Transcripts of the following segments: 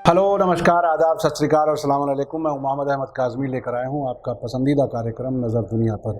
Hello, नमस्कार, आदाब, सत श्री अकाल और अस्सलाम वालेकुम। मैं मोहम्मद अहमद काज़मी लेकर आया हूँ आपका पसंदीदा कार्यक्रम नज़र दुनिया पर।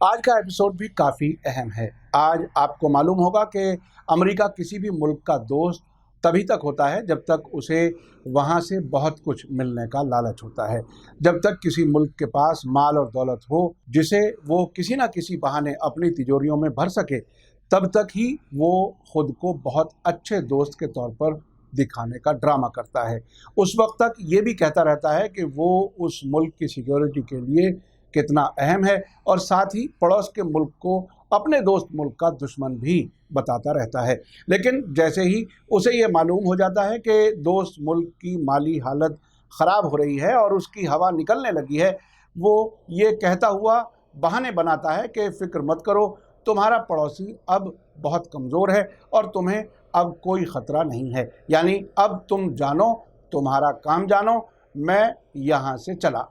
आज का एपिसोड भी काफ़ी अहम है। आज आपको मालूम होगा कि अमेरिका किसी भी मुल्क का दोस्त तभी तक होता है जब तक उसे वहाँ से बहुत कुछ मिलने का लालच होता है। जब तक किसी मुल्क के पास माल और दौलत हो जिसे वो किसी न किसी बहाने अपनी तिजोरियों में भर सके, तब तक ही वो खुद को बहुत अच्छे दोस्त के तौर पर दिखाने का ड्रामा करता है। उस वक्त तक ये भी कहता रहता है कि वो उस मुल्क की सिक्योरिटी के लिए कितना अहम है और साथ ही पड़ोस के मुल्क को अपने दोस्त मुल्क का दुश्मन भी बताता रहता है। लेकिन जैसे ही उसे ये मालूम हो जाता है कि दोस्त मुल्क की माली हालत ख़राब हो रही है और उसकी हवा निकलने लगी है, वो ये कहता हुआ बहाने बनाता है कि फ़िक्र मत करो, तुम्हारा पड़ोसी अब बहुत कमज़ोर है और तुम्हें अब कोई ख़तरा नहीं है। यानी अब तुम जानो, तुम्हारा काम जानो, मैं यहाँ से चला।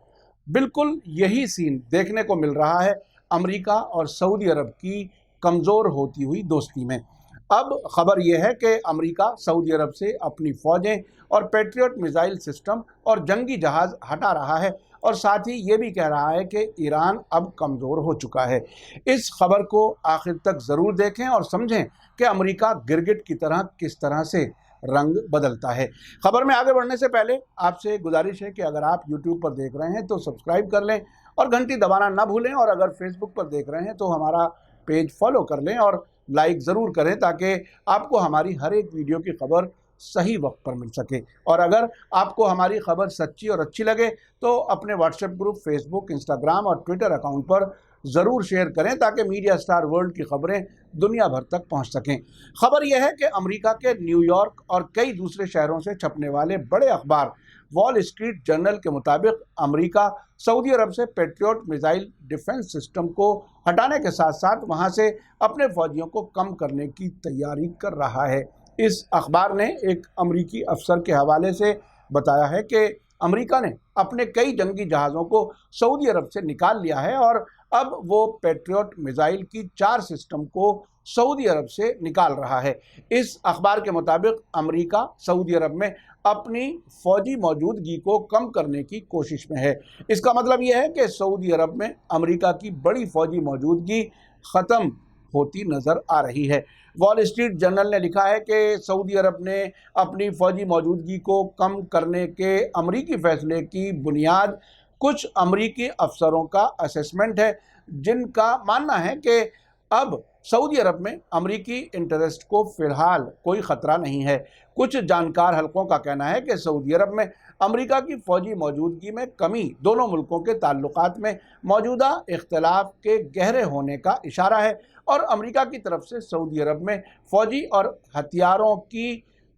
बिल्कुल यही सीन देखने को मिल रहा है अमेरिका और सऊदी अरब की कमज़ोर होती हुई दोस्ती में। अब ख़बर यह है कि अमेरिका सऊदी अरब से अपनी फ़ौजें और पेट्रियट मिसाइल सिस्टम और जंगी जहाज़ हटा रहा है और साथ ही ये भी कह रहा है कि ईरान अब कमज़ोर हो चुका है। इस खबर को आखिर तक ज़रूर देखें और समझें कि अमेरिका गिरगिट की तरह किस तरह से रंग बदलता है। खबर में आगे बढ़ने से पहले आपसे गुजारिश है कि अगर आप YouTube पर देख रहे हैं तो सब्सक्राइब कर लें और घंटी दबाना ना भूलें, और अगर Facebook पर देख रहे हैं तो हमारा पेज फॉलो कर लें और लाइक ज़रूर करें ताकि आपको हमारी हर एक वीडियो की खबर सही वक्त पर मिल सके। और अगर आपको हमारी खबर सच्ची और अच्छी लगे तो अपने व्हाट्सएप ग्रुप, फेसबुक, इंस्टाग्राम और ट्विटर अकाउंट पर ज़रूर शेयर करें ताकि मीडिया स्टार वर्ल्ड की खबरें दुनिया भर तक पहुंच सकें। खबर यह है कि अमेरिका के न्यूयॉर्क और कई दूसरे शहरों से छपने वाले बड़े अखबार वॉल स्ट्रीट जर्नल के मुताबिक अमेरिका सऊदी अरब से पेट्रियट मिसाइल डिफेंस सिस्टम को हटाने के साथ साथ वहां से अपने फौजियों को कम करने की तैयारी कर रहा है। इस अखबार ने एक अमेरिकी अफसर के हवाले से बताया है कि अमेरिका ने अपने कई जंगी जहाज़ों को सऊदी अरब से निकाल लिया है और अब वो पेट्रियट मिसाइल की 4 सिस्टम को सऊदी अरब से निकाल रहा है। इस अखबार के मुताबिक अमेरिका सऊदी अरब में अपनी फौजी मौजूदगी को कम करने की कोशिश में है। इसका मतलब यह है कि सऊदी अरब में अमेरिका की बड़ी फौजी मौजूदगी ख़त्म होती नज़र आ रही है। वॉल स्ट्रीट जर्नल ने लिखा है कि सऊदी अरब ने अपनी फौजी मौजूदगी को कम करने के अमेरिकी फैसले की बुनियाद कुछ अमेरिकी अफसरों का असेसमेंट है, जिनका मानना है कि अब सऊदी अरब में अमेरिकी इंटरेस्ट को फ़िलहाल कोई ख़तरा नहीं है। कुछ जानकार हलकों का कहना है कि सऊदी अरब में अमेरिका की फ़ौजी मौजूदगी में कमी दोनों मुल्कों के ताल्लुकात में मौजूदा इख्तलाफ के गहरे होने का इशारा है और अमेरिका की तरफ से सऊदी अरब में फ़ौजी और हथियारों की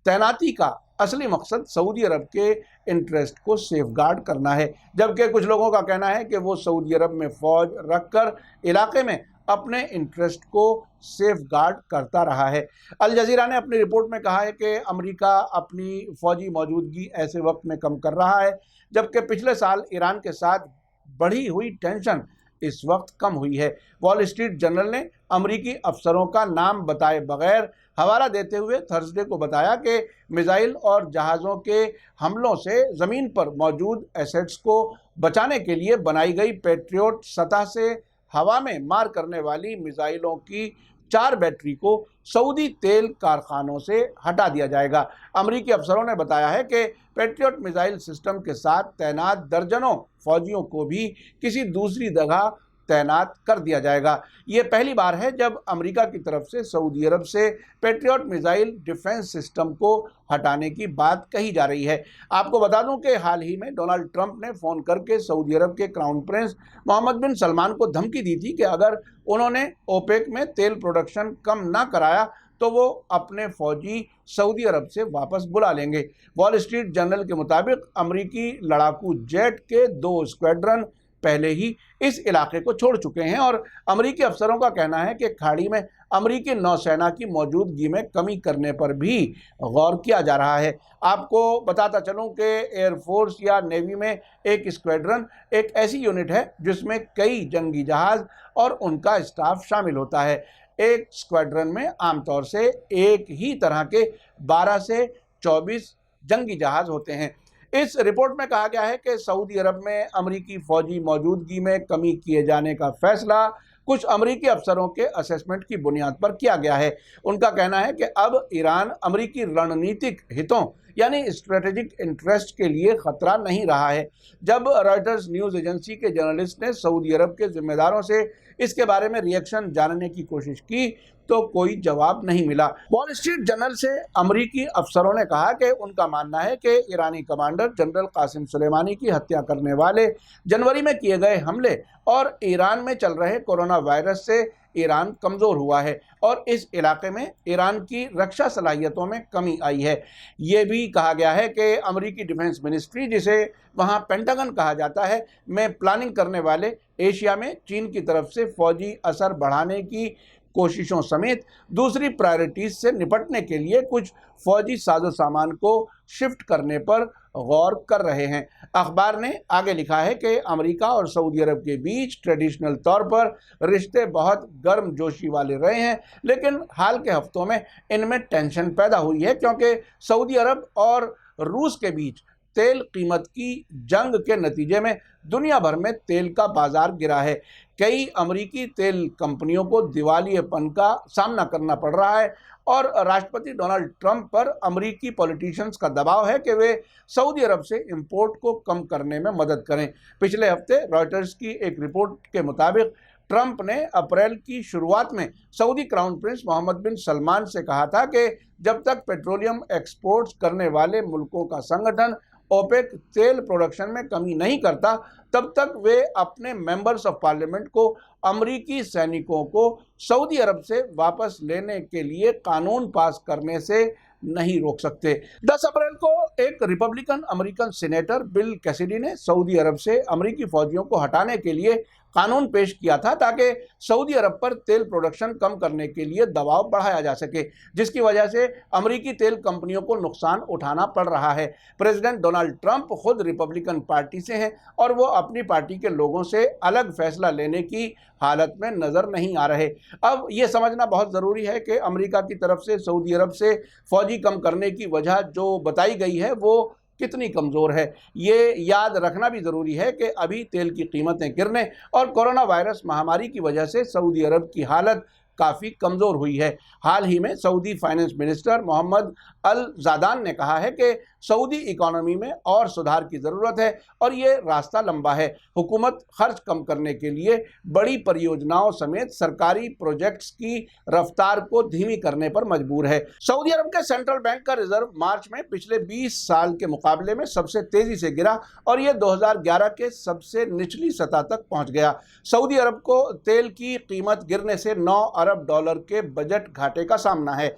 तैनाती का असली मकसद सऊदी अरब के इंटरेस्ट को सेफगार्ड करना है, जबकि कुछ लोगों का कहना है कि वो सऊदी अरब में फ़ौज रखकर इलाके में अपने इंटरेस्ट को सेफगार्ड करता रहा है। अल जज़ीरा ने अपनी रिपोर्ट में कहा है कि अमेरिका अपनी फ़ौजी मौजूदगी ऐसे वक्त में कम कर रहा है जबकि पिछले साल ईरान के साथ बढ़ी हुई टेंशन इस वक्त कम हुई है। वॉल स्ट्रीट जर्नल ने अमेरिकी अफसरों का नाम बताए बगैर हवाला देते हुए थर्सडे को बताया कि मिसाइल और जहाज़ों के हमलों से ज़मीन पर मौजूद एसेट्स को बचाने के लिए बनाई गई पेट्रियट सतह से हवा में मार करने वाली मिसाइलों की 4 बैटरी को सऊदी तेल कारखानों से हटा दिया जाएगा। अमेरिकी अफसरों ने बताया है कि पेट्रियट मिसाइल सिस्टम के साथ तैनात दर्जनों फौजियों को भी किसी दूसरी जगह तैनात कर दिया जाएगा। ये पहली बार है जब अमेरिका की तरफ से सऊदी अरब से पेट्रियट मिसाइल डिफेंस सिस्टम को हटाने की बात कही जा रही है। आपको बता दूं कि हाल ही में डोनाल्ड ट्रंप ने फ़ोन करके सऊदी अरब के क्राउन प्रिंस मोहम्मद बिन सलमान को धमकी दी थी कि अगर उन्होंने ओपेक में तेल प्रोडक्शन कम ना कराया तो वो अपने फौजी सऊदी अरब से वापस बुला लेंगे। वॉल स्ट्रीट जर्नल के मुताबिक अमेरिकी लड़ाकू जेट के 2 स्क्वाड्रन पहले ही इस इलाके को छोड़ चुके हैं और अमेरिकी अफसरों का कहना है कि खाड़ी में अमेरिकी नौसेना की मौजूदगी में कमी करने पर भी गौर किया जा रहा है। आपको बताता चलूं कि एयरफोर्स या नेवी में एक स्क्वाड्रन एक ऐसी यूनिट है जिसमें कई जंगी जहाज़ और उनका स्टाफ शामिल होता है। एक स्क्वाड्रन में आमतौर से एक ही तरह के 12 से 24 जंगी जहाज होते हैं। इस रिपोर्ट में कहा गया है कि सऊदी अरब में अमरीकी फौजी मौजूदगी में कमी किए जाने का फैसला कुछ अमरीकी अफसरों के असेसमेंट की बुनियाद पर किया गया है। उनका कहना है कि अब ईरान अमरीकी रणनीतिक हितों यानी स्ट्रेटेजिक इंटरेस्ट के लिए खतरा नहीं रहा है। जब रॉयटर्स न्यूज़ एजेंसी के जर्नलिस्ट ने सऊदी अरब के जिम्मेदारों से इसके बारे में रिएक्शन जानने की कोशिश की तो कोई जवाब नहीं मिला। वॉल स्ट्रीट जर्नल से अमरीकी अफसरों ने कहा कि उनका मानना है कि ईरानी कमांडर जनरल कासिम सुलेमानी की हत्या करने वाले जनवरी में किए गए हमले और ईरान में चल रहे कोरोना वायरस से ईरान कमज़ोर हुआ है और इस इलाके में ईरान की रक्षा सलाहियतों में कमी आई है। ये भी कहा गया है कि अमरीकी डिफेंस मिनिस्ट्री, जिसे वहाँ पेंटागन कहा जाता है, में प्लानिंग करने वाले एशिया में चीन की तरफ से फौजी असर बढ़ाने की कोशिशों समेत दूसरी प्रायोरिटीज से निपटने के लिए कुछ फौजी साजो सामान को शिफ्ट करने पर गौर कर रहे हैं। अखबार ने आगे लिखा है कि अमेरिका और सऊदी अरब के बीच ट्रेडिशनल तौर पर रिश्ते बहुत गर्म जोशी वाले रहे हैं, लेकिन हाल के हफ्तों में इनमें टेंशन पैदा हुई है क्योंकि सऊदी अरब और रूस के बीच तेल कीमत की जंग के नतीजे में दुनिया भर में तेल का बाजार गिरा है। कई अमरीकी तेल कंपनियों को दिवालियेपन का सामना करना पड़ रहा है और राष्ट्रपति डोनाल्ड ट्रंप पर अमरीकी पॉलिटिशियंस का दबाव है कि वे सऊदी अरब से इंपोर्ट को कम करने में मदद करें। पिछले हफ्ते रॉयटर्स की एक रिपोर्ट के मुताबिक ट्रंप ने अप्रैल की शुरुआत में सऊदी क्राउन प्रिंस मोहम्मद बिन सलमान से कहा था कि जब तक पेट्रोलियम एक्सपोर्ट्स करने वाले मुल्कों का संगठन ओपेक तेल प्रोडक्शन में कमी नहीं करता तब तक वे अपने मेंबर्स ऑफ पार्लियामेंट को अमरीकी सैनिकों को सऊदी अरब से वापस लेने के लिए कानून पास करने से नहीं रोक सकते। 10 अप्रैल को एक Republican American senator bill Cassidy ने सऊदी अरब से अमरीकी फौजियों को हटाने के लिए कानून पेश किया था ताकि सऊदी अरब पर तेल प्रोडक्शन कम करने के लिए दबाव बढ़ाया जा सके, जिसकी वजह से अमरीकी तेल कंपनियों को नुकसान उठाना पड़ रहा है। प्रेसिडेंट डोनाल्ड ट्रंप खुद रिपब्लिकन पार्टी से हैं और वो अपनी पार्टी के लोगों से अलग फैसला लेने की हालत में नजर नहीं आ रहे। अब ये समझना बहुत ज़रूरी है कि अमेरिका की तरफ से सऊदी अरब से फौजी कम करने की वजह जो बताई गई है वो कितनी कमज़ोर है। ये याद रखना भी ज़रूरी है कि अभी तेल की कीमतें गिरने और कोरोना वायरस महामारी की वजह से सऊदी अरब की हालत काफ़ी कमज़ोर हुई है। हाल ही में सऊदी फाइनेंस मिनिस्टर मोहम्मद अल ज़ादान ने कहा है कि सऊदी इकोनॉमी में और सुधार की ज़रूरत है और ये रास्ता लंबा है। हुकूमत खर्च कम करने के लिए बड़ी परियोजनाओं समेत सरकारी प्रोजेक्ट्स की रफ्तार को धीमी करने पर मजबूर है। सऊदी अरब के सेंट्रल बैंक का रिजर्व मार्च में पिछले 20 साल के मुकाबले में सबसे तेज़ी से गिरा और ये 2011 के सबसे निचली सतह तक पहुंच गया। सऊदी अरब को तेल की कीमत गिरने से $9 अरब के बजट घाटे का सामना है।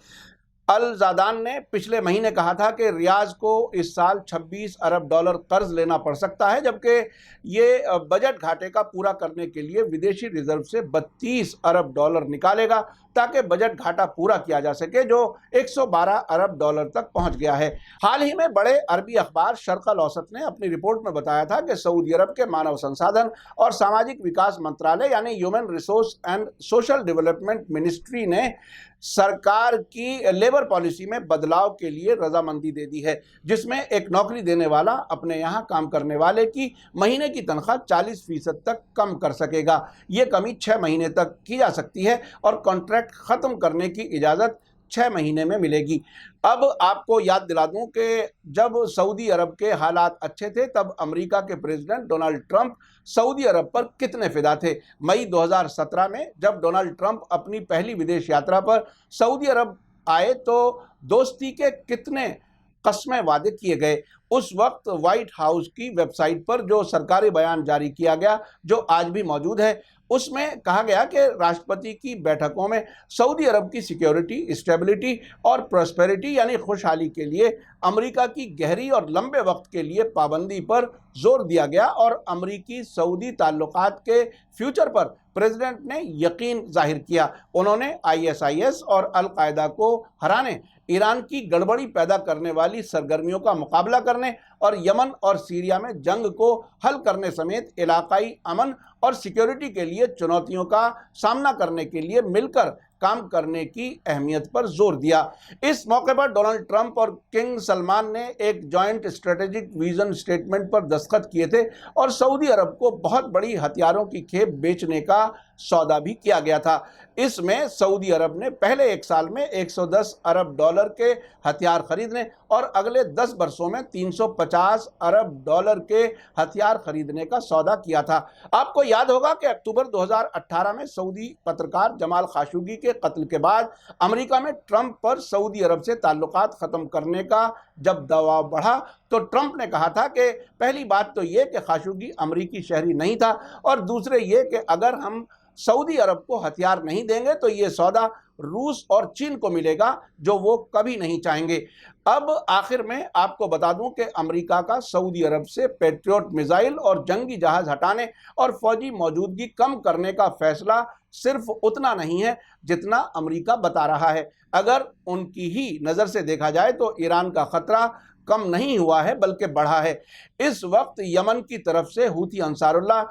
अल ज़ादान ने पिछले महीने कहा था कि रियाज को इस साल $26 अरब कर्ज लेना पड़ सकता है, जबकि ये बजट घाटे का पूरा करने के लिए विदेशी रिजर्व से $32 अरब निकालेगा ताकि बजट घाटा पूरा किया जा सके, जो $112 अरब तक पहुंच गया है। हाल ही में बड़े अरबी अखबार शर्क़ औसत ने अपनी रिपोर्ट में बताया था कि सऊदी अरब के मानव संसाधन और सामाजिक विकास मंत्रालय यानी human resource and social development ministry ने सरकार की लेबर पॉलिसी में बदलाव के लिए रजामंदी दे दी है, जिसमें एक नौकरी देने वाला अपने यहाँ काम करने वाले की महीने की तनख्वाह 40% तक कम कर सकेगा। ये कमी 6 महीने तक की जा सकती है और कॉन्ट्रैक्ट ख़त्म करने की इजाज़त 6 महीने में मिलेगी। अब आपको याद दिला दूं कि जब सऊदी अरब के हालात अच्छे थे तब अमेरिका के प्रेसिडेंट डोनाल्ड ट्रंप सऊदी अरब पर कितने फिदा थे। मई 2017 में जब डोनाल्ड ट्रंप अपनी पहली विदेश यात्रा पर सऊदी अरब आए तो दोस्ती के कितने कस्में वादे किए गए। उस वक्त व्हाइट हाउस की वेबसाइट पर जो सरकारी बयान जारी किया गया, जो आज भी मौजूद है, उसमें कहा गया कि राष्ट्रपति की बैठकों में सऊदी अरब की सिक्योरिटी, स्टेबिलिटी और प्रॉस्पेरिटी यानी खुशहाली के लिए अमेरिका की गहरी और लंबे वक्त के लिए पाबंदी पर जोर दिया गया और अमेरिकी सऊदी ताल्लुकात के फ्यूचर पर प्रेसिडेंट ने यकीन जाहिर किया। उन्होंने ISIS और अल-कायदा को हराने, ईरान की गड़बड़ी पैदा करने वाली सरगर्मियों का मुकाबला करने और यमन और सीरिया में जंग को हल करने समेत इलाकाई अमन और सिक्योरिटी के लिए चुनौतियों का सामना करने के लिए मिलकर काम करने की अहमियत पर जोर दिया। इस मौके पर डोनाल्ड ट्रंप और किंग सलमान ने एक जॉइंट स्ट्रेटेजिक विजन स्टेटमेंट पर दस्तखत किए थे और सऊदी अरब को बहुत बड़ी हथियारों की खेप बेचने का सौदा भी किया गया था। इसमें सऊदी अरब ने पहले एक साल में 110 अरब डॉलर के हथियार खरीदने और अगले 10 वर्षों में 350 अरब डॉलर के हथियार खरीदने का सौदा किया था। आपको याद होगा कि अक्टूबर 2018 में सऊदी पत्रकार जमाल खाशोगी के कत्ल के बाद अमेरिका में ट्रंप पर सऊदी अरब से ताल्लुकात खत्म करने का जब दबाव बढ़ा तो ट्रंप ने कहा था कि पहली बात तो ये कि खाशोगी अमेरिकी शहरी नहीं था और दूसरे ये कि अगर हम सऊदी अरब को हथियार नहीं देंगे तो ये सौदा रूस और चीन को मिलेगा जो वो कभी नहीं चाहेंगे। अब आखिर में आपको बता दूं कि अमेरिका का सऊदी अरब से पैट्रियट मिसाइल और जंगी जहाज हटाने और फौजी मौजूदगी कम करने का फैसला सिर्फ उतना नहीं है जितना अमेरिका बता रहा है। अगर उनकी ही नज़र से देखा जाए तो ईरान का खतरा कम नहीं हुआ है बल्कि बढ़ा है। इस वक्त यमन की तरफ से हूथी अंसारुल्लाह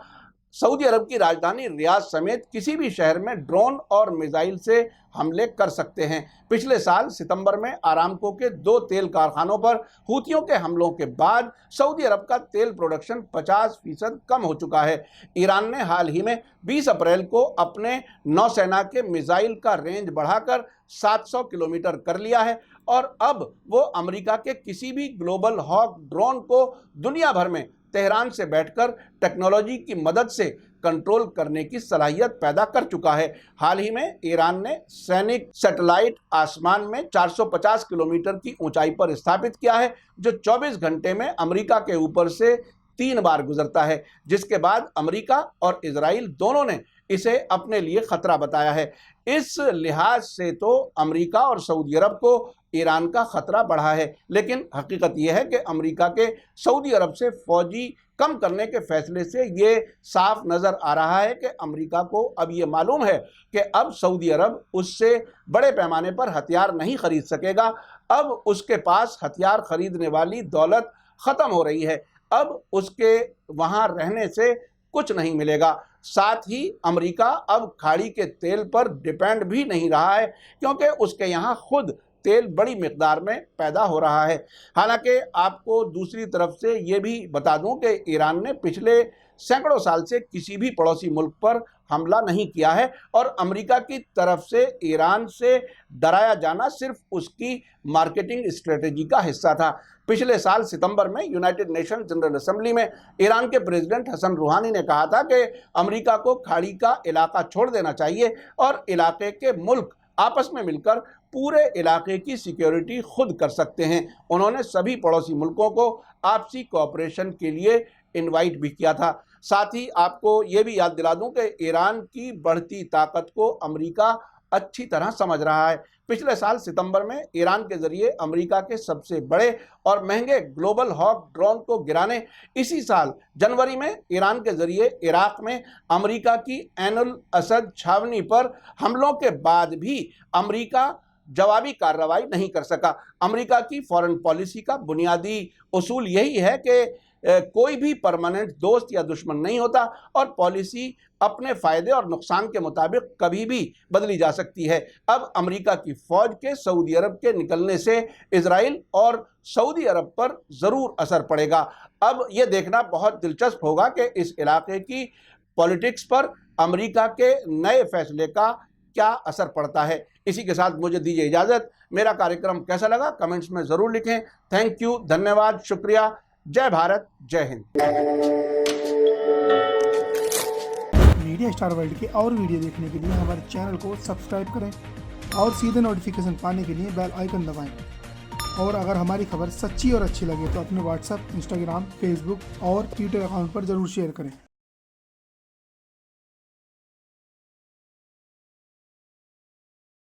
सऊदी अरब की राजधानी रियाद समेत किसी भी शहर में ड्रोन और मिसाइल से हमले कर सकते हैं। पिछले साल सितंबर में आरामको के 2 तेल कारखानों पर हूथियों के हमलों के बाद सऊदी अरब का तेल प्रोडक्शन 50% कम हो चुका है। ईरान ने हाल ही में 20 अप्रैल को अपने नौसेना के मिसाइल का रेंज बढ़ाकर 700 किलोमीटर कर लिया है और अब वो अमेरिका के किसी भी ग्लोबल हॉक ड्रोन को दुनिया भर में तेहरान से बैठकर टेक्नोलॉजी की मदद से कंट्रोल करने की सलाहियत पैदा कर चुका है। हाल ही में ईरान ने सैनिक सैटेलाइट आसमान में 450 किलोमीटर की ऊंचाई पर स्थापित किया है जो 24 घंटे में अमेरिका के ऊपर से 3 बार गुजरता है, जिसके बाद अमेरिका और इजराइल दोनों ने इसे अपने लिए खतरा बताया है। इस लिहाज से तो अमेरिका और सऊदी अरब को ईरान का खतरा बढ़ा है, लेकिन हकीकत यह है कि अमेरिका के सऊदी अरब से फौजी कम करने के फैसले से ये साफ नज़र आ रहा है कि अमेरिका को अब ये मालूम है कि अब सऊदी अरब उससे बड़े पैमाने पर हथियार नहीं खरीद सकेगा। अब उसके पास हथियार खरीदने वाली दौलत ख़त्म हो रही है, अब उसके वहाँ रहने से कुछ नहीं मिलेगा। साथ ही अमेरिका अब खाड़ी के तेल पर डिपेंड भी नहीं रहा है क्योंकि उसके यहाँ खुद तेल बड़ी मिकदार में पैदा हो रहा है। हालांकि आपको दूसरी तरफ से ये भी बता दूं कि ईरान ने पिछले सैकड़ों साल से किसी भी पड़ोसी मुल्क पर हमला नहीं किया है और अमेरिका की तरफ से ईरान से डराया जाना सिर्फ उसकी मार्केटिंग स्ट्रेटेजी का हिस्सा था। पिछले साल सितंबर में यूनाइटेड नेशन जनरल असेंबली में ईरान के प्रेसिडेंट हसन रूहानी ने कहा था कि अमेरिका को खाड़ी का इलाका छोड़ देना चाहिए और इलाके के मुल्क आपस में मिलकर पूरे इलाके की सिक्योरिटी खुद कर सकते हैं। उन्होंने सभी पड़ोसी मुल्कों को आपसी कोऑपरेशन के लिए इनवाइट भी किया था। साथ ही आपको ये भी याद दिला दूं कि ईरान की बढ़ती ताकत को अमेरिका अच्छी तरह समझ रहा है। पिछले साल सितंबर में ईरान के जरिए अमेरिका के सबसे बड़े और महंगे ग्लोबल हॉक ड्रोन को गिराने, इसी साल जनवरी में ईरान के जरिए इराक में अमेरिका की ऐनुल असद छावनी पर हमलों के बाद भी अमेरिका जवाबी कार्रवाई नहीं कर सका। अमेरिका की फॉरेन पॉलिसी का बुनियादी उसूल यही है कि कोई भी परमानेंट दोस्त या दुश्मन नहीं होता और पॉलिसी अपने फ़ायदे और नुकसान के मुताबिक कभी भी बदली जा सकती है। अब अमेरिका की फ़ौज के सऊदी अरब के निकलने से इजराइल और सऊदी अरब पर ज़रूर असर पड़ेगा। अब ये देखना बहुत दिलचस्प होगा कि इस इलाके की पॉलिटिक्स पर अमेरिका के नए फैसले का क्या असर पड़ता है। इसी के साथ मुझे दीजिए इजाज़त। मेरा कार्यक्रम कैसा लगा कमेंट्स में ज़रूर लिखें। थैंक यू, धन्यवाद, शुक्रिया। जय भारत, जय हिंद। मीडिया स्टार वर्ल्ड के और वीडियो देखने के लिए हमारे चैनल को सब्सक्राइब करें और सीधे नोटिफिकेशन पाने के लिए बेल आइकन दबाएं। और अगर हमारी खबर सच्ची और अच्छी लगे तो अपने व्हाट्सएप, इंस्टाग्राम, फेसबुक और ट्विटर अकाउंट पर ज़रूर शेयर करें।